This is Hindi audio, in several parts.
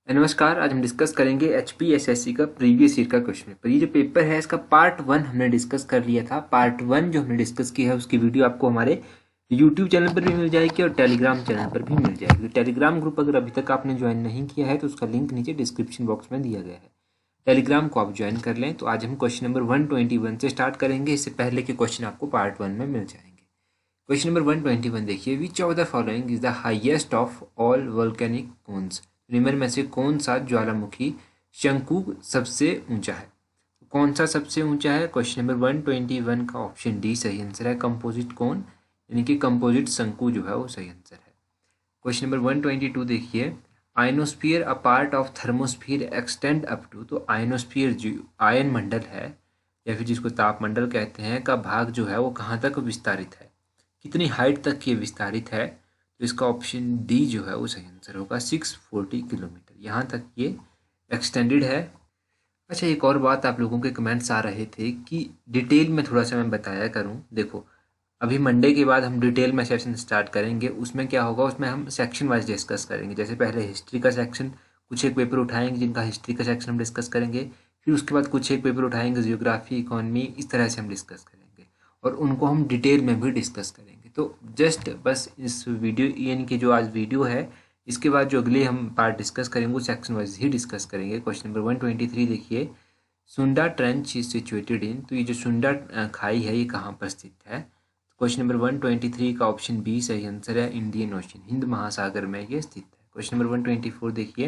नमस्कार। आज हम डिस्कस करेंगे एचपीएसएससी का प्रीवियस ईयर का क्वेश्चन पेपर। ये जो पेपर है इसका पार्ट 1 हमने डिस्कस कर लिया था। पार्ट 1 जो हमने डिस्कस किया है उसकी वीडियो आपको हमारे यूट्यूब चैनल पर भी मिल जाएगी और टेलीग्राम चैनल पर भी मिल जाएगी। टेलीग्राम ग्रुप अगर अभी तक आपने ज्वाइन नहीं किया है तो उसका लिंक नीचे डिस्क्रिप्शन बॉक्स में दिया गया है, टेलीग्राम को आप ज्वाइन कर लें। तो आज हम क्वेश्चन नंबर 121 से स्टार्ट करेंगे। इससे पहले के क्वेश्चन आपको पार्ट 1 में मिल जाएंगे। क्वेश्चन नंबर 121 देखिए, which of the following is the highest of all volcanic cones. निम्न में से कौन सा ज्वालामुखी शंकु सबसे ऊंचा है? कौन सा सबसे ऊंचा है? क्वेश्चन नंबर 121 का ऑप्शन डी सही आंसर है, कंपोजिट कोन यानी कि कंपोजिट शंकु जो है वो सही आंसर है। क्वेश्चन नंबर 122 देखिए, ionosphere a part of thermosphere extend up to. तो आयनोस्फीयर जो आयन मंडल है या फिर जिसको तापमंडल कहते हैं का भाग जो है वो कहाँ तक विस्तारित है, कितनी हाइट तक ये विस्तारित है? तो इसका ऑप्शन डी जो है वो सही आंसर होगा, 640 किलोमीटर यहाँ तक ये एक्सटेंडेड है। अच्छा, एक और बात, आप लोगों के कमेंट्स आ रहे थे कि डिटेल में थोड़ा सा मैं बताया करूं। देखो, अभी मंडे के बाद हम डिटेल में सेशन स्टार्ट करेंगे। उसमें क्या होगा, उसमें हम सेक्शन वाइज डिस्कस करेंगे। जैसे पहले हिस्ट्री का सेक्शन, कुछ एक पेपर उठाएंगे जिनका हिस्ट्री का सेक्शन हम डिस्कस करेंगे। फिर उसके बाद कुछ एक पेपर उठाएंगे जियोग्राफी, इकोनॉमी, इस तरह से हम डिस्कस करेंगे और उनको हम डिटेल में भी डिस्कस करेंगे। तो जस्ट बस इस वीडियो यानी कि जो आज वीडियो है इसके बाद जो अगले हम पार्ट डिस्कस करेंगे वो सेक्शन वाइज ही डिस्कस करेंगे। क्वेश्चन नंबर 123 देखिए, सुंडा ट्रेंच इज सिचुएटेड इन। तो ये जो सुंडा खाई है ये कहाँ पर स्थित है? क्वेश्चन नंबर 123 का ऑप्शन बी सही आंसर है, इंडियन ओशन, हिंद महासागर में ये स्थित है। क्वेश्चन नंबर 124 देखिए,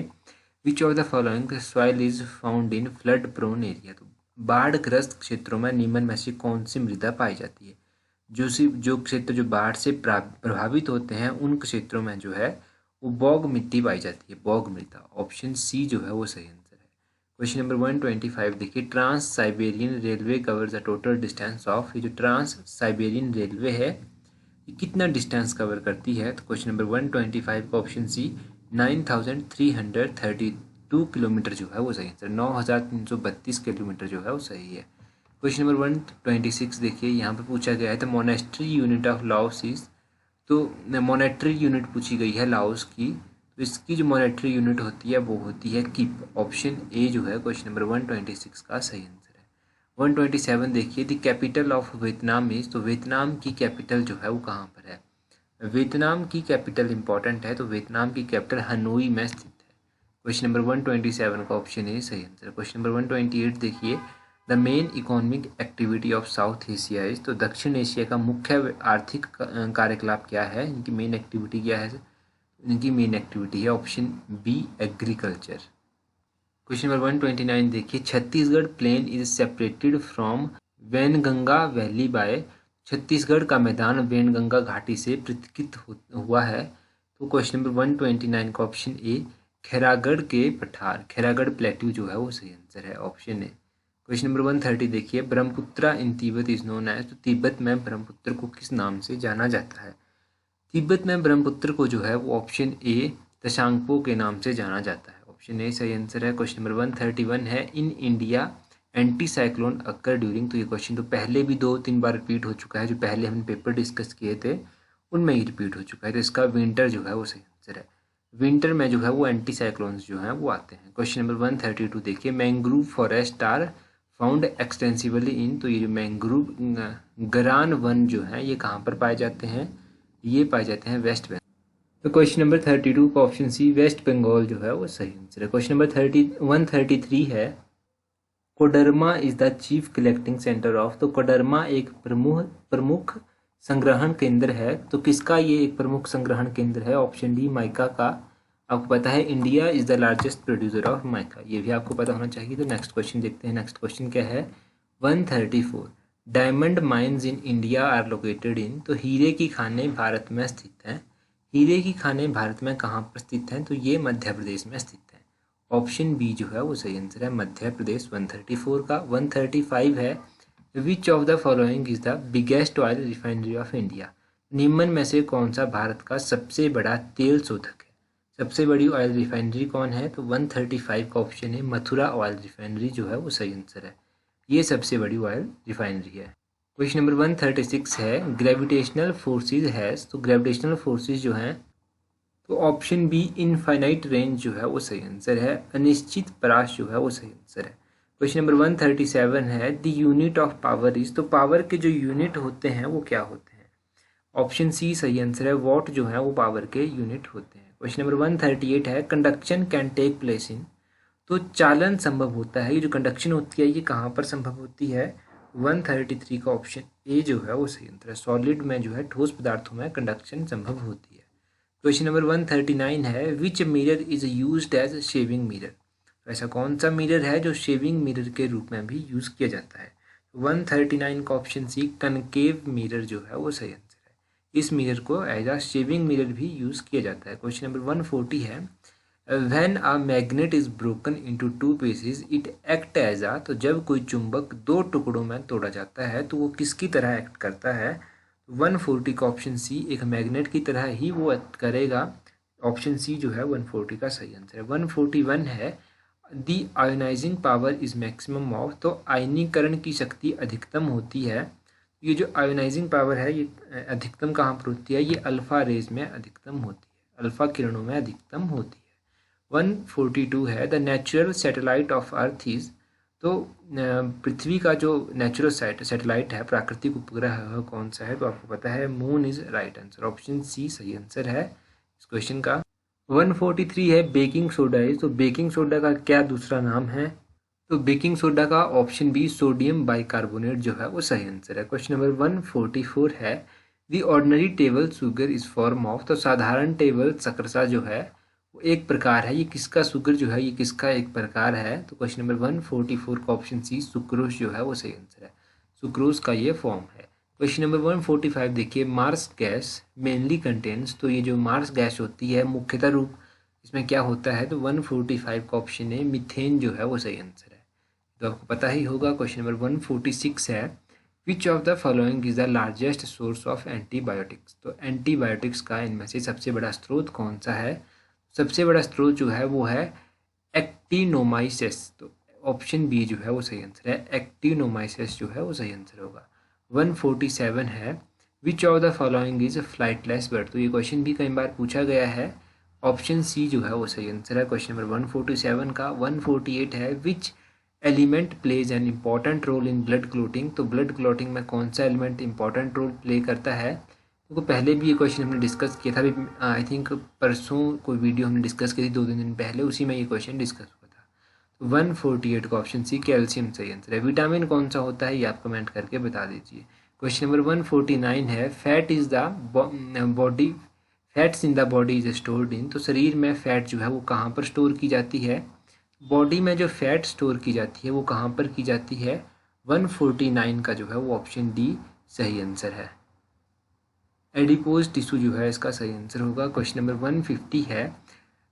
which of the following soil is found in flood prone area. तो बाढ़ग्रस्त क्षेत्रों में निम्न में से कौन सी मृदा पाई जाती है? जो क्षेत्र जो बाढ़ से प्रभावित होते हैं उन क्षेत्रों में जो है वो बॉग मिट्टी पाई जाती है, बॉग मृदा। ऑप्शन सी जो है वो सही आंसर है। क्वेश्चन नंबर 125 देखिए, trans Siberian railway covers the total distance of. ये जो ट्रांस साइबेरियन रेलवे है ये कितना डिस्टेंस कवर करती है? तो क्वेश्चन नंबर 125 का ऑप्शन सी 9332 किलोमीटर जो है वो सही आंसर, 9332 किलोमीटर जो है वो सही है। क्वेश्चन नंबर 126 देखिए, यहाँ पे पूछा गया है the monastery unit of Laos is. तो मॉनेटरी यूनिट पूछी गई है लाओस की, तो इसकी जो मॉनेटरी यूनिट होती है वो होती है कीप। ऑप्शन ए जो है क्वेश्चन नंबर 126 का सही आंसर है। 127 देखिए, the capital of Vietnam is. तो वियतनाम की कैपिटल जो है वो कहाँ पर है? वियतनाम की कैपिटल इंपॉर्टेंट है, तो वियतनाम की कैपिटल हनोई में स्थित है। क्वेश्चन नंबर 127 का ऑप्शन ए सही आंसर है। क्वेश्चन नंबर 128 देखिए, the main economic activity of south Asia is. तो दक्षिण एशिया का मुख्य आर्थिक कार्यकलाप क्या है, इनकी मेन एक्टिविटी क्या है? इनकी मेन एक्टिविटी है option B agriculture. Question number 129 देखिए, Chhattisgarh plain is separated from Wainganga valley by. Chhattisgarh का मैदान वैनगंगा घाटी से पृथकीकृत हुआ है। तो क्वेश्चन नंबर 129 का ऑप्शन ए खैरागढ़ के पठार, खैरागढ़ प्लेट्यू जो है वो सही आंसर है, ऑप्शन ए। क्वेश्चन नंबर 130 देखिए, ब्रह्मपुत्रा इन तिब्बत इज नोन एज। तो तिब्बत में ब्रह्मपुत्र को किस नाम से जाना जाता है? तिब्बत में ब्रह्मपुत्र को जो है वो ऑप्शन ए तशांगपो के नाम से जाना जाता है, ऑप्शन ए सही आंसर है। क्वेश्चन नंबर 131 है, in India anti cyclone occur during. तो ये क्वेश्चन तो पहले भी 2-3 बार रिपीट हो चुका है, जो पहले हमने पेपर डिस्कस किए थे उनमें ही रिपीट हो चुका है। तो इसका विंटर जो है वो सही आंसर है, विंटर में जो है वो एंटी साइक्लोन्स जो हैं वो आते हैं। क्वेश्चन नंबर 132 देखिए, mangrove forest are found extensively in. तो ये जो मैंग्रोव गरान वन जो है ये कहाँ पर पाए जाते हैं? ये पाए जाते हैं वेस्ट बंगाल। तो क्वेश्चन नंबर 32 का ऑप्शन सी वेस्ट बंगाल जो है वो सही आंसर है। क्वेश्चन नंबर 133 है, Koderma is the chief collecting centre of. तो कोडरमा एक प्रमुख संग्रहण केंद्र है, तो किसका ये एक प्रमुख संग्रहण केंद्र है? ऑप्शन डी माइका का। आपको पता है India is the largest producer of mica, ये भी आपको पता होना चाहिए। तो नेक्स्ट क्वेश्चन देखते हैं। नेक्स्ट क्वेश्चन क्या है? 134, diamond mines in India are located in. तो हीरे की खानें भारत में स्थित हैं। हीरे की खानें भारत में कहाँ पर स्थित हैं? तो ये मध्य प्रदेश में स्थित है, ऑप्शन बी जो है वो सही आंसर है, मध्य प्रदेश। 134 का 135 है, विच of the following is the biggest oil refinery of India. निम्न में से कौन सा भारत का सबसे बड़ा तेल शोधक है? सबसे बड़ी ऑयल रिफाइनरी कौन है? तो 135 का ऑप्शन है, मथुरा ऑयल रिफाइनरी जो है वो सही आंसर है, ये सबसे बड़ी ऑयल रिफाइनरी है। क्वेश्चन नंबर 136 है, ग्रेविटेशनल फोर्सेज हैज। तो ग्रेविटेशनल फोर्सेज जो हैं तो ऑप्शन बी इनफाइनाइट रेंज जो है वो सही आंसर है। अनिश्चित परास जो है वो सही आंसर है। क्वेश्चन नंबर 137 है the unit of power is, तो पावर के जो यूनिट होते हैं वो क्या होते हैं? ऑप्शन सी सही आंसर है, वॉट जो है वो पावर के यूनिट होते हैं। क्वेश्चन नंबर 138 है conduction can take place in, तो चालन संभव होता है, ये जो कंडक्शन होती है ये कहाँ पर संभव होती है? 133 का ऑप्शन ए जो है वो सही आंसर है, सॉलिड में जो है ठोस पदार्थों में कंडक्शन संभव होती है। क्वेश्चन नंबर 139 है which mirror is used as shaving mirror, ऐसा कौन सा मिरर है जो शेविंग मिरर के रूप में भी यूज किया जाता है? 139 का ऑप्शन सी कनकेव मिरर जो है वो सही आंसर है, इस मिरर को एज अ शेविंग मिरर भी यूज किया जाता है। क्वेश्चन नंबर 140 है when a magnet is broken into two pieces it act as a, तो जब कोई चुंबक दो टुकड़ों में तोड़ा जाता है तो वो किसकी तरह एक्ट करता है? 140 का ऑप्शन सी एक मैग्नेट की तरह ही वो एक्ट करेगा, ऑप्शन सी जो है 140 का सही आंसर है। 141 है the ionising power is maximum of, तो आयनीकरण की शक्ति अधिकतम होती है। ये जो आयोनाइजिंग पावर है ये अधिकतम कहाँ पर होती है? ये अल्फा रेज में अधिकतम होती है, अल्फा किरणों में अधिकतम होती है। 142 है the natural satellite of earth is, तो पृथ्वी का जो नेचुरल सैटेलाइट है, प्राकृतिक उपग्रह कौन सा है? तो आपको पता है moon is right answer, option C सही आंसर है इस क्वेश्चन का। 143 है बेकिंग सोडा इज, तो बेकिंग सोडा का क्या दूसरा नाम है? तो बेकिंग सोडा का ऑप्शन बी सोडियम बाइकार्बोनेट जो है वो सही आंसर है। क्वेश्चन नंबर 144 है the ordinary table sugar is form of, तो साधारण टेबल शक्करसा जो है वो एक प्रकार है, ये किसका शुगर जो है ये किसका एक प्रकार है? तो क्वेश्चन नंबर 144 का ऑप्शन सी सुक्रोज जो है वो सही आंसर है, सुक्रोज का ये फॉर्म है। क्वेश्चन नंबर 145 देखिए मार्स गैस मेनली कंटेन्स, तो ये जो मार्स गैस होती है मुख्यतः रूप इसमें क्या होता है? तो 145 का ऑप्शन है मीथेन जो है वो सही आंसर है, तो आपको पता ही होगा। क्वेश्चन नंबर 146 है विच of the following is the largest source of antibiotics, तो एंटीबायोटिक्स का इनमें से सबसे बड़ा स्रोत कौन सा है? सबसे बड़ा स्रोत जो है वो है एक्टिनोमाइसिस, तो ऑप्शन बी जो है वो सही आंसर है, एक्टिनोमाइसिस जो है वो सही आंसर होगा। 147 है विच of the following is flightless bird, तो ये क्वेश्चन भी कई बार पूछा गया है, ऑप्शन सी जो है वो सही आंसर है क्वेश्चन नंबर 147 का। 148 है which element plays an important role in blood clotting, तो ब्लड क्लोटिंग में कौन सा एलिमेंट इंपॉर्टेंट रोल प्ले करता है? तो पहले भी ये क्वेश्चन हमने डिस्कस किया था, अभी आई थिंक परसों कोई वीडियो हमने डिस्कस की थी 2-3 दिन पहले, उसी में ये क्वेश्चन डिस्कस हुआ था। तो 148 का ऑप्शन सी कैल्शियम सही आंसर है। विटामिन कौन सा होता है ये आप कमेंट करके बता दीजिए। क्वेश्चन नंबर 149 है fat is the body, fats in the body is stored in, तो शरीर में फैट जो है वो कहाँ पर स्टोर की जाती है? बॉडी में जो फैट स्टोर की जाती है वो कहाँ पर की जाती है? 149 का जो है वो ऑप्शन डी सही आंसर है, एडिपोज टिश्यू जो है इसका सही आंसर होगा। क्वेश्चन नंबर 150 है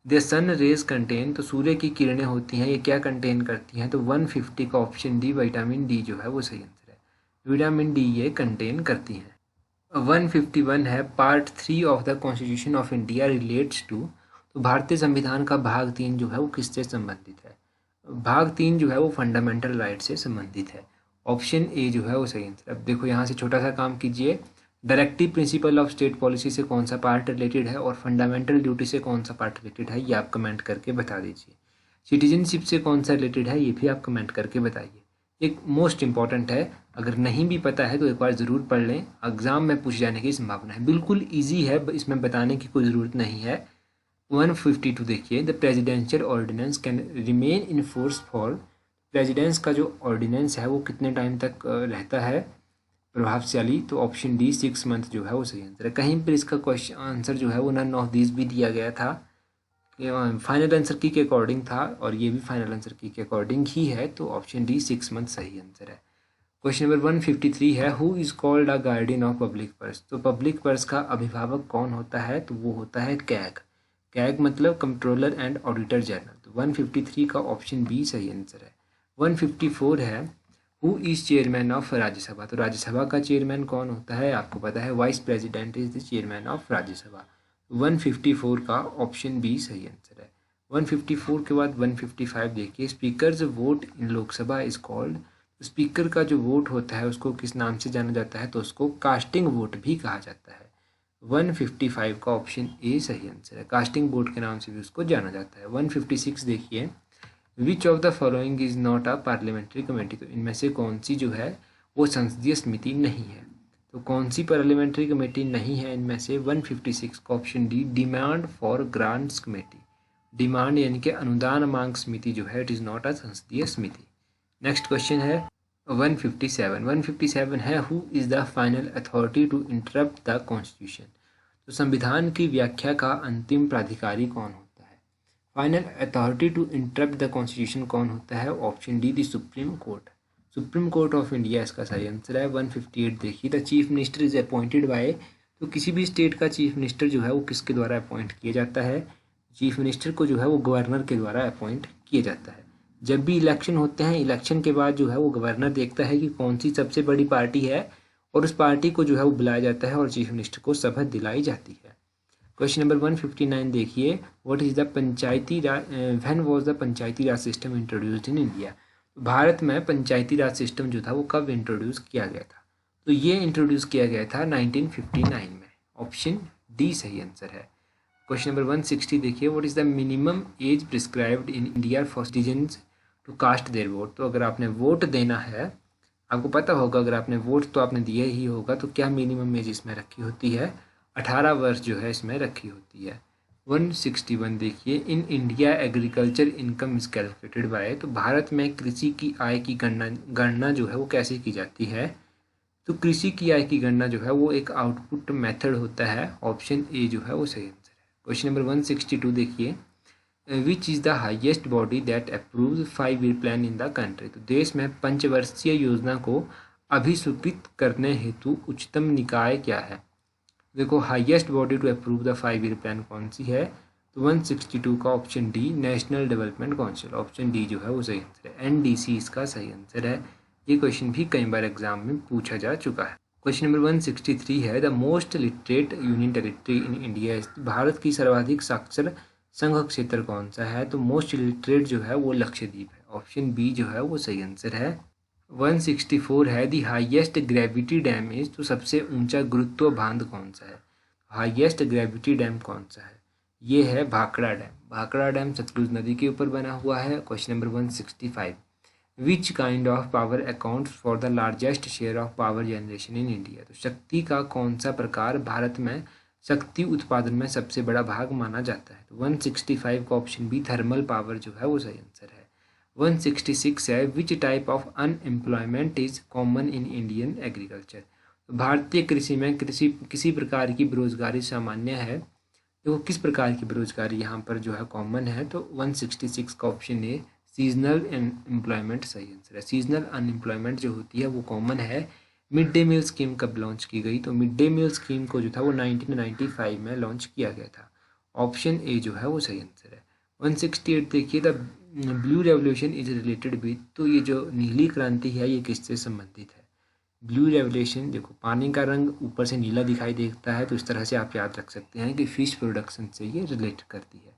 द सन रेज कंटेन, तो सूर्य की किरणें होती हैं ये क्या कंटेन करती हैं? तो 150 का ऑप्शन डी विटामिन डी जो है वो सही आंसर है, विटामिन डी ये कंटेन करती हैं। 151 है part 3 of the constitution of India relates to, तो भारतीय संविधान का भाग 3 जो है वो किससे संबंधित है? भाग 3 जो है वो फंडामेंटल राइट से संबंधित है, ऑप्शन ए जो है वो सही आंसर। अब देखो यहाँ से छोटा सा काम कीजिए, directive principle of state policy से कौन सा पार्ट रिलेटेड है और फंडामेंटल ड्यूटी से कौन सा पार्ट रिलेटेड है ये आप कमेंट करके बता दीजिए। सिटीजनशिप से कौन सा रिलेटेड है ये भी आप कमेंट करके बताइए। एक मोस्ट इंपॉर्टेंट है, अगर नहीं भी पता है तो एक बार ज़रूर पढ़ लें, एग्जाम में पूछे जाने की संभावना है, बिल्कुल ईजी है, इसमें बताने की कोई ज़रूरत नहीं है। 152 देखिए the presidential ordinance can remain in force for, presidents का जो ऑर्डिनेंस है वो कितने टाइम तक रहता है प्रभावशाली? तो ऑप्शन डी 6 मंथ जो है वो सही आंसर है। कहीं पर इसका क्वेश्चन आंसर जो है वो नन ऑफ दिस भी दिया गया था, फाइनल आंसर की के अकॉर्डिंग था और ये भी फाइनल आंसर की के अकॉर्डिंग ही है, तो ऑप्शन डी 6 मंथ सही आंसर है। क्वेश्चन नंबर 153 है who is called a guardian of public purse, तो पब्लिक पर्स का अभिभावक कौन होता है? तो वो होता है कैग, कैग मतलब कंट्रोलर एंड ऑडिटर जनरल, तो 153 का ऑप्शन बी सही आंसर है। 154 है who is chairman of Rajya Sabha, तो राज्यसभा का चेयरमैन कौन होता है? आपको पता है vice president is the chairman of Rajya Sabha, 154 का ऑप्शन बी सही आंसर है। 154 के बाद 155 देखिए speakers vote in Lok Sabha is called, speaker का जो वोट होता है उसको किस नाम से जाना जाता है? तो उसको कास्टिंग वोट भी कहा जाता है। 155 का ऑप्शन ए सही आंसर है। कास्टिंग बोर्ड के नाम से भी उसको जाना जाता है। 156 देखिए, which of the following is not a parliamentary committee. तो इनमें से कौन सी जो है वो संसदीय समिति नहीं है। तो कौन सी पार्लियामेंट्री कमेटी नहीं है इनमें से? 156 का option D, demand for grants committee. Demand यानी कि अनुदान मांग समिति जो है, इट इज़ नॉट अ संसदीय समिति। नेक्स्ट क्वेश्चन है 157 है, who is the final authority to interpret the constitution. तो संविधान की व्याख्या का अंतिम प्राधिकारी कौन होता है? Final authority to interpret the constitution कौन होता है? Option D, the supreme court. Supreme court of India इसका सही आंसर है। 158 देखिए, the chief minister is appointed by. तो किसी भी स्टेट का चीफ मिनिस्टर जो है वो किसके द्वारा अपॉइंट किया जाता है? चीफ मिनिस्टर को जो है वो गवर्नर के द्वारा अपॉइंट किया जाता है। जब भी इलेक्शन होते हैं, इलेक्शन के बाद जो है वो गवर्नर देखता है कि कौन सी सबसे बड़ी पार्टी है और उस पार्टी को जो है वो बुलाया जाता है और चीफ मिनिस्टर को शपथ दिलाई जाती है। क्वेश्चन नंबर 159 देखिए, what is the Panchayati Raj, when was the Panchayati Raj system introduced in India. Bharat में पंचायती राज सिस्टम जो था वो कब इंट्रोड्यूस किया गया था? तो ये इंट्रोड्यूस किया गया था 1959 में। ऑप्शन डी सही आंसर है। क्वेश्चन नंबर 160 देखिए, what is the minimum age prescribed in India for citizens to cast their vote. तो अगर आपने वोट देना है, आपको पता होगा, अगर आपने वोट तो आपने दिया ही होगा, तो क्या मिनिमम एज इसमें रखी होती है? 18 वर्ष जो है इसमें रखी होती है। 161 देखिए, in India agriculture income is calculated by. तो भारत में कृषि की आय की गणना जो है वो कैसे की जाती है? तो कृषि की आय की गणना जो है वो एक आउटपुट मेथड होता है। ऑप्शन ए जो है वो सही आंसर है। क्वेश्चन नंबर 162 देखिए, which is the highest body that approves 5 year plan in the country. तो देश में पंचवर्षीय योजना को अभिस्वीकृत करने हेतु उच्चतम निकाय क्या है? देखो, highest body to approve the 5 year plan कौन सी है? तो 162 का option D, national development council. Option D जो है वो सही आंसर है। एनडीसी इसका सही आंसर है। ये क्वेश्चन भी कई बार एग्जाम में पूछा जा चुका है। क्वेश्चन नंबर 163 है, the most literate union territory in India. Bharat की सर्वाधिक साक्षर संघ क्षेत्र कौन सा है? तो मोस्ट लिटरेट जो है वो लक्षद्वीप है। ऑप्शन बी जो है वो सही आंसर है। 164 है, the highest gravity dam is. तो सबसे ऊंचा गुरुत्व बांध कौन सा है? हाईएस्ट ग्रेविटी डैम कौन सा है? ये है भाखड़ा डैम। भाखड़ा डैम सतलुज नदी के ऊपर बना हुआ है। Question number 165, which kind of power accounts for the largest share of power generation in India. तो शक्ति का कौन सा प्रकार भारत में शक्ति उत्पादन में सबसे बड़ा भाग माना जाता है? तो 165 का ऑप्शन बी, थर्मल पावर जो है वो सही आंसर है। 166 है, which type of unemployment is common in Indian agriculture. भारतीय कृषि में किसी प्रकार की बेरोजगारी सामान्य है। तो किस प्रकार की बेरोजगारी यहाँ पर जो है कॉमन है? तो 166 का ऑप्शन ए, सीजनल एम्प्लॉयमेंट सही आंसर है। सीजनल अनएम्प्लॉयमेंट जो होती है वो कॉमन है। मिड डे मील स्कीम कब लॉन्च की गई? तो मिड डे मील स्कीम को जो था वो 1995 में लॉन्च किया गया था। ऑप्शन ए जो है वो सही आंसर है। 168 देखिए, the blue revolution is related with. तो ये जो नीली क्रांति है ये किससे संबंधित है? ब्लू रेवोल्यूशन, देखो पानी का रंग ऊपर से नीला दिखाई देता है, तो इस तरह से आप याद रख सकते हैं कि फिश प्रोडक्शन से ये रिलेट करती है।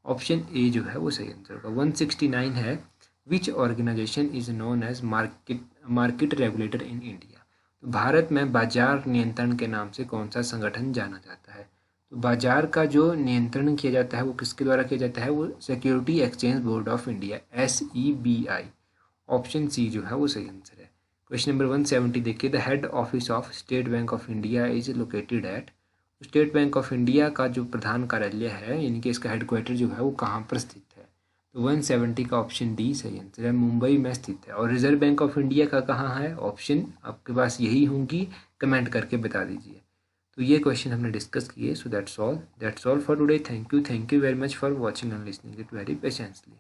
ऑप्शन ए जो है वो सही आंसर होगा। 169 है, which organisation is known as market regulator in India. तो भारत में बाजार नियंत्रण के नाम से कौन सा संगठन जाना जाता है? तो बाजार का जो नियंत्रण किया जाता है वो किसके द्वारा किया जाता है? वो security exchange board of India, SEBI। Option C जो है वो सही आंसर है। क्वेश्चन नंबर 170 देखिए, the head office of state bank of India is located at. State bank of India का जो प्रधान कार्यालय है, यानी कि इसका हेडक्वार्टर जो है वो कहाँ पर स्थित है? तो 170 का ऑप्शन डी सही आंसर है, मुंबई में स्थित है। और रिजर्व बैंक ऑफ इंडिया का कहाँ है? ऑप्शन आपके पास यही होंगी, कमेंट करके बता दीजिए। तो ये क्वेश्चन हमने डिस्कस किए। So that's all for today. Thank you very much for watching and listening it very patiently.